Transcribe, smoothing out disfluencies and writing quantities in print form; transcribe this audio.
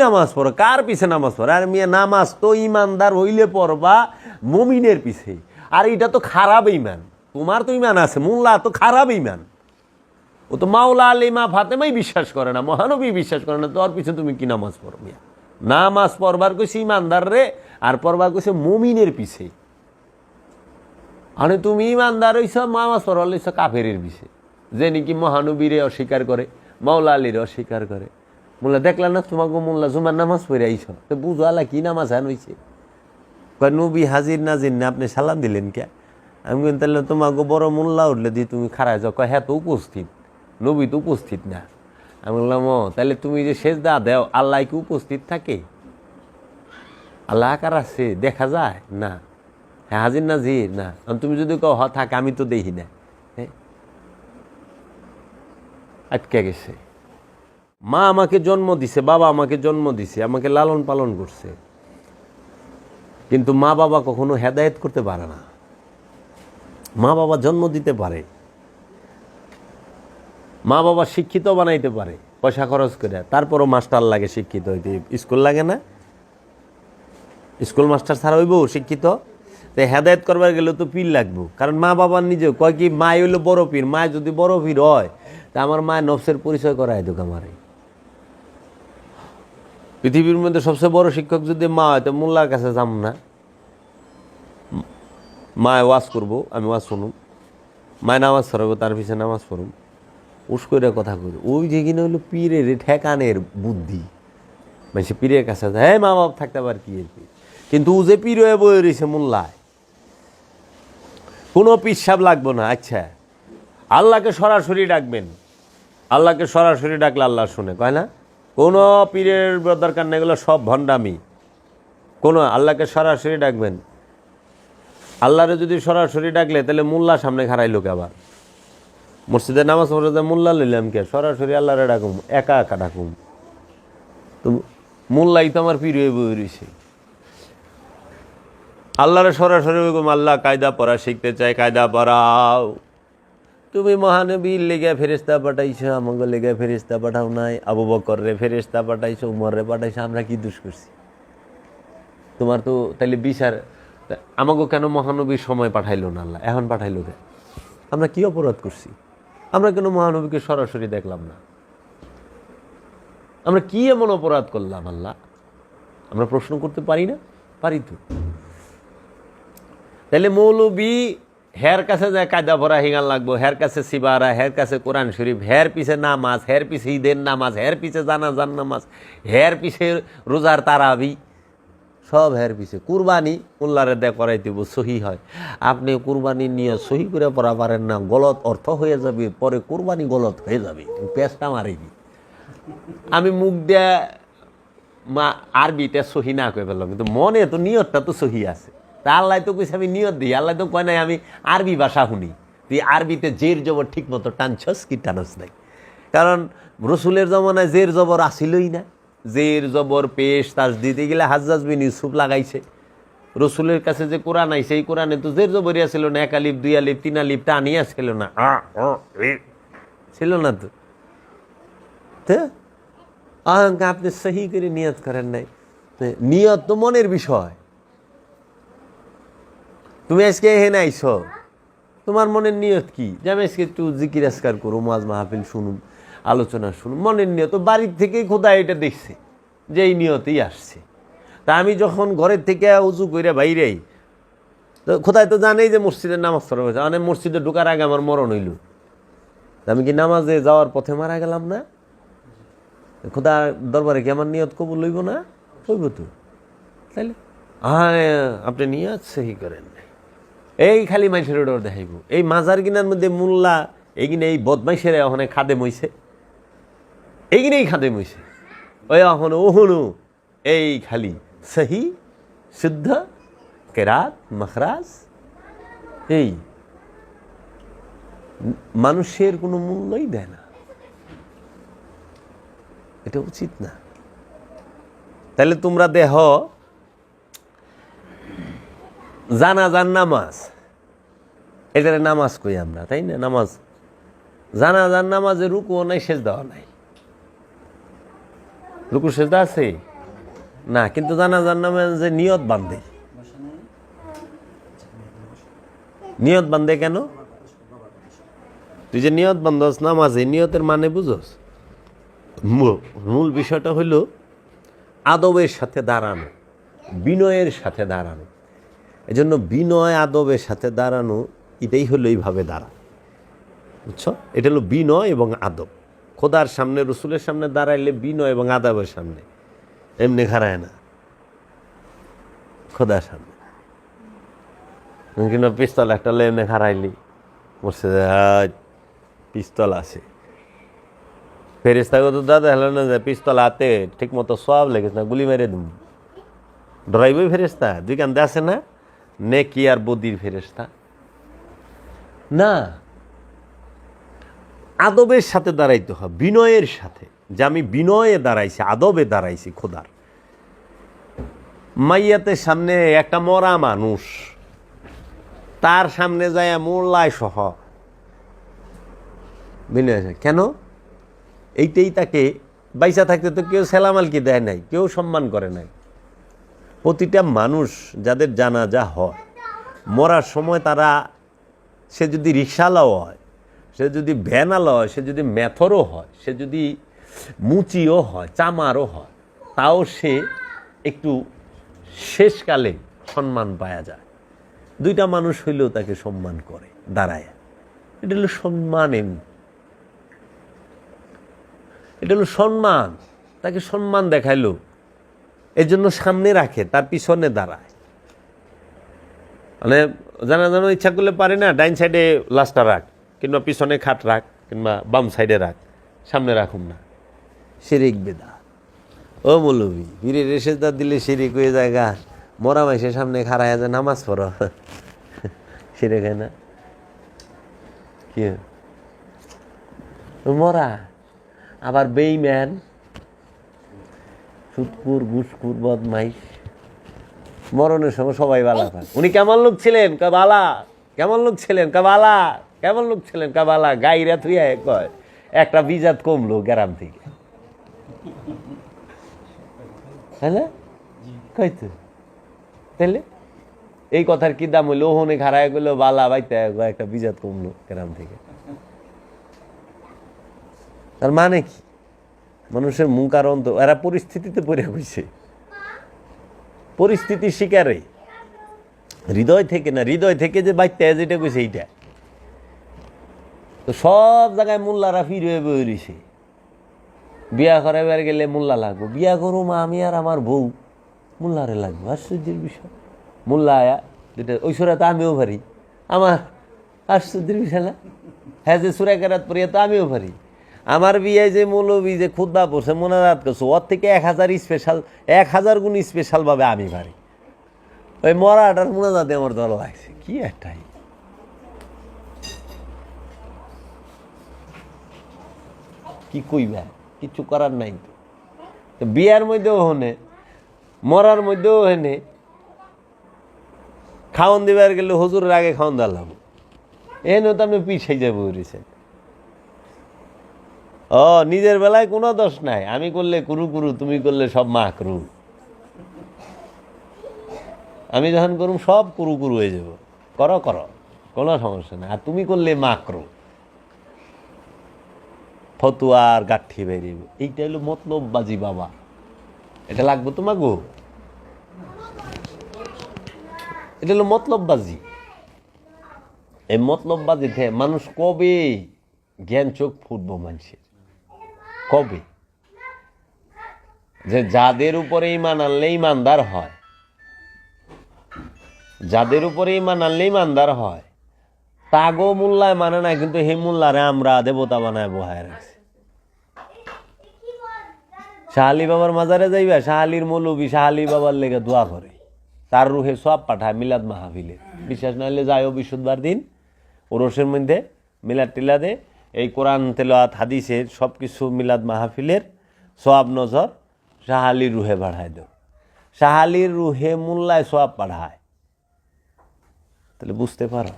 নামাজ পড়ো, কার পিছে নামাজ পড়ো? আর মিয়া নামাজ তো ইমানদার হইলে পড়বা মুমিনের পিছে। আর এটা তো খারাপ ইমান, তোমার তো ইমান আছে, মোল্লা তো খারাপ ইমান। ও তো মাওলা আলিমা ফাতেমাই বিশ্বাস করে না, মহানবী বিশ্বাস করে না, তোর পিছনে তুমি কি নামাজ পড়ো? মিয়া নামাজ পড়বার কইছে ইমানদার রে, আর পড়বার কইছে মুমিনের পিছে। আরে তুমি ইমানদার হইছ, নামাজ পড়বার লইছ কাফেরের পিছে, যে নাকি মহানবীরে অস্বীকার করে, মাওলা আলীরে অস্বীকার করে। মোল্লা দেখলাম না তোমাকে মোল্লা জুমার নামাজ পড়ে আইছ, তো বুঝো আলা কি নামাজ হান হইছে? নবী হাজির নাজির না, আপনি সালাম দিলেন কে? আমি বলি তাহলে তোমাকে বড় মোল্লা উঠলে দিয়ে তুমি খারাই যাও, কয় হ্যাঁ তো উপস্থিত, নবী তো উপস্থিত না। আমি বললাম ও তাহলে তুমি যে সেজদা দেও, আল্লাহ কি উপস্থিত থাকে? আল্লাহ আকার আছে, দেখা যায় না? হ্যাঁ হাজির নাজির না, তুমি যদি কও হ থাকে, আমি তো দেখি না। হ্যাঁ আটকে গেছে। মা আমাকে জন্ম দিছে, বাবা আমাকে জন্ম দিছে, আমাকে লালন পালন করছে, কিন্তু মা বাবা কখনো হেদায়েত করতে পারে না। মা বাবা জন্ম দিতে পারে, মা বাবা শিক্ষিত বানাইতে পারে পয়সা খরচ করে, তারপরও মাস্টার লাগে শিক্ষিত হইতে, স্কুল লাগে না? স্কুল মাস্টার ছাড়া হইব শিক্ষিত? তো হেদায়েত করবার গেলে তো পীর লাগবো, কারণ মা বাবার নিজেও কয় কি মায় হইলো বড় পীর। মায় যদি বড় পীর হয় তা আমার মায়ের নফসের পরিচয় করায় দোক আমারে। পৃথিবীর মধ্যে সবচেয়ে বড় শিক্ষক যদি মা হয়, তো মোল্লার কাছে যাম না? মায় ওয়াজ করবো, আমি ওয়াজ শুনুম, মায় নামাজ পড়াবো, তার পিছনে নামাজ পড়ুম, উস করে কথা কই। ওই যে কিনা হইলো পীরের ঠেকানের বুদ্ধি, মানে সে পীরের কাছে যায়, হ্যাঁ মা বাপ থাকতে পার কি? কিন্তু ও যে পীর হয়ে বয়ে রয়েছে মোল্লায়, কোনো পিসাব লাগবো না। আচ্ছা আল্লাহকে সরাসরি ডাকবেন, আল্লাহকে সরাসরি ডাকলে আল্লাহ শুনে, কয় না? কোনো পীরের দরকার নেই, এগুলো সব ভণ্ডামি। কোনো আল্লাহকে সরাসরি ডাকবেন। আল্লাহরে যদি সরাসরি ডাকলে তাহলে মোল্লা সামনে খাড়াই লোক, আবার মসজিদে নামাজ পড়ে মোল্লা লইলাম কে? সরাসরি আল্লাহরে ডাকুম, একা একা ডাকুম। তো মোল্লাই তো আমার পীর হয়ে বয়ে রয়েছে। আল্লাহরে সরাসরি আল্লাহ কায়দা পড়া শিখতে চাই, কায়দা পড়াও। তুমি মহানবীর লেগে ফেরেশতা পাঠাইছো, আমাকে লেগে ফেরেশতা পাঠাও নাই। আবু বকর রে ফেরেশতা পাঠাইছো, উমর রে পাঠাইছো, আমরা কি দোষ করছি? তোমার তো তাইলে বিচার, আমাকে কেন মহানবীর সময় পাঠাইলো না আল্লাহ, এখন পাঠাইলো কেন? আমরা কি অপরাধ করছি? আমরা কেন মহানবীকে সরাসরি দেখলাম না? আমরা কি এমন অপরাধ করলাম আল্লাহ? আমরা প্রশ্ন করতে পারি না? পারি তো। তাহলে মৌলবী হের কাছে যায় কায়দা ভরা হিগান লাগবো, হের কাছে সিবারা, হের কাছে কোরআন শরীফ, হের পিছে নামাজ, হের পিছে ঈদের নামাজ, হের পিছে জানাজার নামাজ, হের পিছে রোজার তারাবি, সব হের পিছে। কুরবানি উল্লারে দেয় করাই দিব, সহি হয়। আপনি কুরবানি নিয়ে সহি করে পড়া পারেন না, গলত অর্থ হয়ে যাবে, পরে কুরবানি গলত হয়ে যাবে, পেঁচটা মারিবি। আমি মুখ দিয়ে আরবিটা সহি না করে ফেললাম, কিন্তু মনে তো নিয়তটা তো সহি আছে। তা আল্লাহ তো কইছে আমি নিয়ত দিই, আল্লাহ তো কয় নাই আমি আরবি ভাষা শুনি। তুই আরবিতে জের জবর ঠিক মতো টানছস কি টানস নাই? কারণ রসুলের জমানায় জের জবর আসিলই না। জের জবর পেশ তাজ দিতে গেলে হাজ্জাজ বিন ইউসুফ লাগাইছে। রসুলের কাছে যে কোরআন আইছে, এই কোরআনে তো জের জবরই আসছিল না, 1 আলিফ 2 আলিফ 3 আলিফ টানি আসছিল না, ছিল না তো। আপনি সহি করে নিয়ত করেন নাই। নিয়ত তো মনের বিষয়। তুমি আজকে এখানে আইছ, তোমার মনের নিয়ত কি? যে আমি আজকে একটু জিকির আজকার করুম, ওয়াজ মাহফিল শুনুম, আলোচনা শুনুম, মনের নিয়ত। বাড়ির থেকেই খোদা এটা দেখছে যে এই নিয়তেই আসছে। তা আমি যখন ঘরের থেকে উজু করে বাইরে, তো খোদাই তো জানেই যে মসজিদের নামাজ পড়া হয়েছে। মানে মসজিদে ঢোকার আগে আমার মরণ হইল, আমি কি নামাজে যাওয়ার পথে মারা গেলাম না? খোদা দরবারে কি আমার নিয়ত কবুল লইব না? হইব তো। তাইলে আপনি নিয়ত সহি করেন, এই খালি মানুষের ওটা দেখাইব। এই মাজার কিনার মধ্যে মোল্লা এইগিনে এই বদমাইশের ওখানে খাদেম হইছে, এইগিনেই খাদেম হইছে। ওই এখন ওহনু এই খালি সহি শুদ্ধ কেরাত মখরাজ, এই মানুষের কোনো মূল্যই দেয় না। এটা উচিত না। তাহলে তোমরা দেহ জানাজার নামাজ, এটারে নামাজ কই আমরা, তাই না? নামাজ জানাজার নামাজে রুকুও নাই, সেজদাও নাই। রুকু সেজদা আছে? না, কিন্তু জানাজার নামে যে নিয়ত বান্ধে, নিয়ত বান্ধে কেন? তুই যে নিয়ত বান্ধস নামাজে, নিয়তের মানে বুঝোস? মূল বিষয়টা হইল আদবের সাথে দাঁড়ানো, বিনয়ের সাথে দাঁড়ানো। এজন্য বিনয় আদবের সাথে দাঁড়ানো, এটাই হলো এইভাবে দাঁড়ানো, বুঝছো? এটা হলো বিনয় এবং আদব। খোদার সামনে, রসুলের সামনে দাঁড়াইলে বিনয় এবং আদবের সামনে, এমনি খারায় না খোদার সামনে। কিন্তু পিস্তল একটা এমনি খারাইলি, বলছে পিস্তল আছে, ফেরেস্তাকে তো দাদা হলো না যে পিস্তল হাতে ঠিক মতো সব লেগেছে না, গুলি মেরে দিন, ডরাইবই ফেরেস্তা। দুই কান্দে আছে না, নেকি আর বদির ফেরেস্তা না। আদবের সাথে দাঁড়াইতে হয়, বিনয়ের সাথে, যে আমি বিনয়ে দাঁড়াইছি, আদবে দাঁড়াইছি খোদার। মাইয়াতের সামনে একটা মরা মানুষ, তার সামনে যায় মোল্লায় সহ বিনয়, কেন? এইটাই তাকে, বাইসা থাকতে তো কেউ সেলামালকি দেয় নাই, কেউ সম্মান করে নাই। প্রতিটা মানুষ যাদের জানাজা হয়, মরার সময় তারা, সে যদি রিক্সাওয়ালাও হয়, সে যদি ভ্যানালো হয়, সে যদি মেথরও হয়, সে যদি মুচিও হয়, চামারও হয়, তাও সে একটু শেষকালে সম্মান পাওয়া যায়। দুইটা মানুষ হইলেও তাকে সম্মান করে দাঁড়ায়। এটা হলো সম্মান, এটা হলো সম্মান। তাকে সম্মান দেখাইলো, এর জন্য সামনে রাখে, তার পিছনে দাঁড়ায়। মানে জানো ইচ্ছা করলে পারে না, ডাইন সাইডে লাশটা রাখ, কিংবা পিছনে খাট রাখ, কিংবা বাম সাইডে রাখ, সামনে রাখুন না। শিরিক বেদা ও মৌলবি, বীরের রেশেদা দিলে শিরিক হয়ে জায়গা, মরা মাইসের সামনে খাড়ায় যায় নামাজ পড়ো, শিরিক হয় না? কি মরা আবার বেইম্যান, সুৎকুর, ঘুষকুর, বদমাইশ, মরণের সময় সবাই বালা পায়। উনি কেমন লোক ছিলেন? কাবালা। কেমন লোক ছিলেন? কাবালা। কেমন লোক ছিলেন? কাবালা। গাইরা থুইয়া কয় একটা বিজাত কমলো গ্রাম থেকে, হ্যাঁ না? কইতো তাহলে এই কথার কি দাম হইলো? ওহনে খারায় গেলো বালা বাইতে একটা বিজাত কমলো গ্রাম থেকে। তার মানে কি? মানুষের মুখ আর অন্ত, এরা পরিস্থিতিতে পড়ে গেছে, পরিস্থিতির শিকারে, হৃদয় থেকে না, হৃদয় থেকে যে বাইতে যেটা কইছে এইটা। তো সব জায়গায় মোল্লারা ফির হয়ে বই রয়েছে। বিয়া করাবার গেলে মোল্লা লাগবো, বিয়া করো মা আমি আর আমার বউ, মোল্লারে লাগবো। আশ্চর্যের বিষয়, মোল্লা আয়া যেটা ওই সুরা তো আমিও পারি, আমার আশ্চর্যের বিষয় না? হ্যাঁ, যে সুরা কেরাত পড়িয়া তো আমিও পারি। আমার বিয়ায় যে মৌলবি যে খুতবা পড়ছে, মোনাজাত করছে, ওর থেকে 1000 স্পেশাল, 1000 গুণ স্পেশালভাবে আমি পারি। ওই মরাটার মোনাজাতে আমার দল লাগছে, কি একটাই। কি কইবা, কিছু করার নাই তো। বিয়ার মধ্যেও হনে, মরার মধ্যেও হেনে, খাওয়ান দিবার গেলে হুজুরের আগে খাওয়ান দিলাম, এনে তো আপনি পিছাই যাবো রিসেন্ট। ও নিজের বেলায় কোনো দোষ নাই, আমি করলে কুরু কুরু, তুমি করলে সব মাকরু, আমি যখন করুম সব কুরু কুরু হয়ে যাব। করো করো, কোনো সমস্যা নাই। আর তুমি করলে মাকরু, ফতুয়া আর গাঠি বেরিয়ে। এইটা হলো মতলববাজি বাবা, এটা লাগবো তোমাকে, এটা হলো মতলববাজি। এই মতলববাজিতে মানুষ কবে জ্ঞান চোখ ফুটবো মানুষের? কবে? যে যাদের উপরে ঈমান আনলে ঈমানদার হয়, যাদের উপরে ঈমান আনলে ঈমানদার হয়, তাগো মোল্লায় মানে না, কিন্তু হে মোল্লারে আমরা দেবতা বানায় বহায় রাখছি। শাহালি বাবার মাজারে যাইবা, শাহালির মৌলবি শাহালি বাবার লেগে দোয়া করে, তার রুহে সব পাঠায় মিলাদ মাহফিলে। বিশ্বাস না হলে যাইও বৃহস্পতিবার দিন ওরসের মধ্যে মিলাদ টিলাদে, এই কোরআন তেলাওয়াত হাদিসের সব কিছু মিলাদ মাহফিলের সওয়াব নজর শাহালির রুহে বাড়ায় দেও। শাহালির রুহে মোল্লায় সওয়াব পাঠায়, তাহলে বুঝতে পারো।